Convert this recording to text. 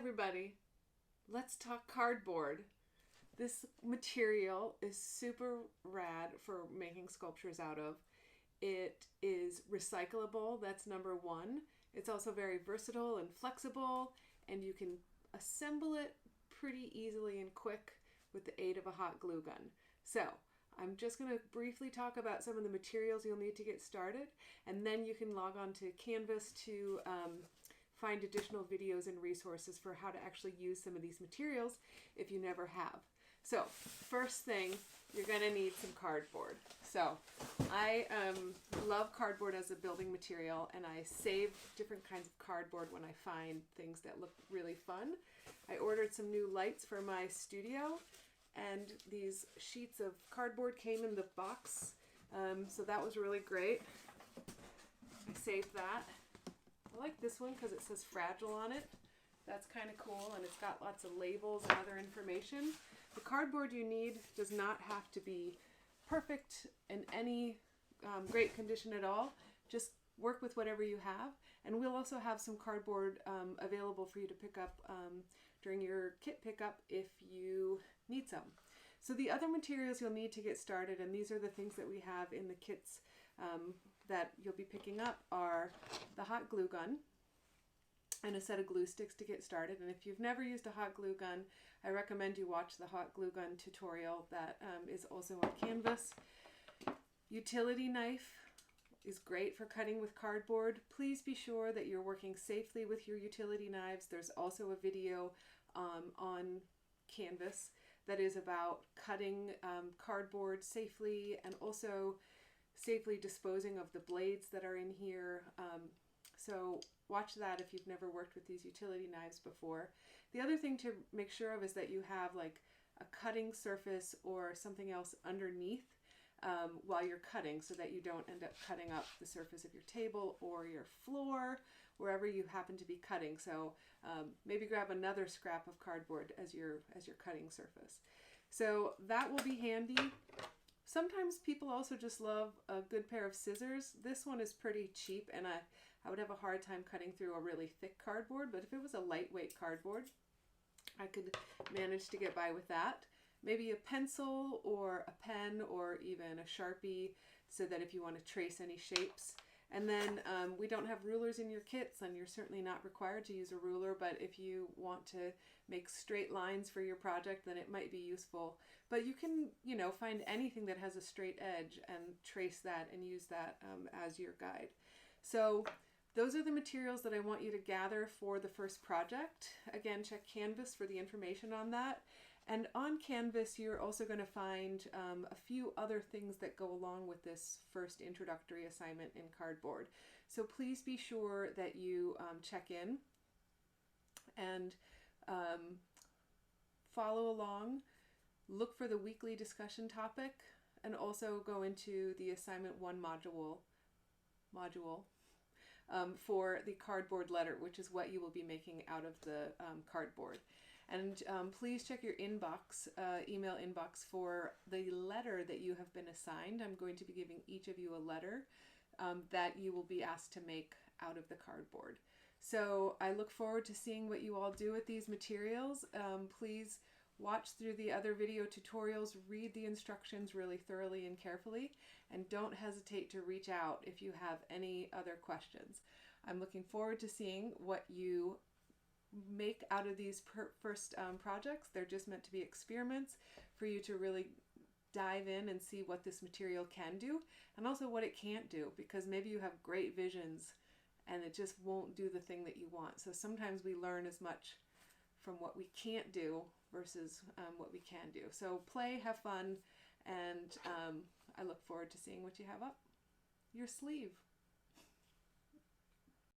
everybody. Let's talk cardboard. This material is super rad for making sculptures out of. It is recyclable, that's number one. It's also very versatile and flexible, and you can assemble it pretty easily and quick with the aid of a hot glue gun. So, I'm just going to briefly talk about some of the materials you'll need to get started, and then you can log on to Canvas to find additional videos and resources for how to actually use some of these materials if you never have. So, first thing, you're going to need some cardboard. So, I love cardboard as a building material, and I save different kinds of cardboard when I find things that look really fun. I ordered some new lights for my studio, and these sheets of cardboard came in the box, so that was really great. I saved that. I like this one because it says fragile on it. That's kind of cool, and it's got lots of labels and other information. The cardboard you need does not have to be perfect in any great condition at all. Just work with whatever you have, and we'll also have some cardboard available for you to pick up during your kit pickup if you need some. So the other materials you'll need to get started, and these are the things that we have in the kits that you'll be picking up, are the hot glue gun and a set of glue sticks to get started. And if you've never used a hot glue gun, I recommend you watch the hot glue gun tutorial that is also on Canvas. Utility knife is great for cutting with cardboard. Please be sure that you're working safely with your utility knives. There's also a video on Canvas that is about cutting cardboard safely and also safely disposing of the blades that are in here. So watch that if you've never worked with these utility knives before. The other thing to make sure of is that you have like a cutting surface or something else underneath while you're cutting, so that you don't end up cutting up the surface of your table or your floor, wherever you happen to be cutting. So maybe grab another scrap of cardboard as your cutting surface. So that will be handy. Sometimes people also just love a good pair of scissors. This one is pretty cheap, and I would have a hard time cutting through a really thick cardboard, but if it was a lightweight cardboard, I could manage to get by with that. Maybe a pencil or a pen or even a Sharpie, so that if you want to trace any shapes. And then we don't have rulers in your kits, and you're certainly not required to use a ruler, but if you want to make straight lines for your project, then it might be useful. But you can, find anything that has a straight edge and trace that and use that as your guide. So those are the materials that I want you to gather for the first project. Again, check Canvas for the information on that. And on Canvas, you're also going to find a few other things that go along with this first introductory assignment in cardboard. So please be sure that you check in and follow along. Look for the weekly discussion topic, and also go into the assignment 1 module for the cardboard letter, which is what you will be making out of the cardboard. And please check your inbox, email inbox, for the letter that you have been assigned. I'm going to be giving each of you a letter that you will be asked to make out of the cardboard. So I look forward to seeing what you all do with these materials. Please watch through the other video tutorials, read the instructions really thoroughly and carefully, and don't hesitate to reach out if you have any other questions. I'm looking forward to seeing what you make out of these first projects. They're just meant to be experiments for you to really dive in and see what this material can do, and also what it can't do, because maybe you have great visions and it just won't do the thing that you want. So sometimes we learn as much from what we can't do versus what we can do. So play, have fun, and I look forward to seeing what you have up your sleeve.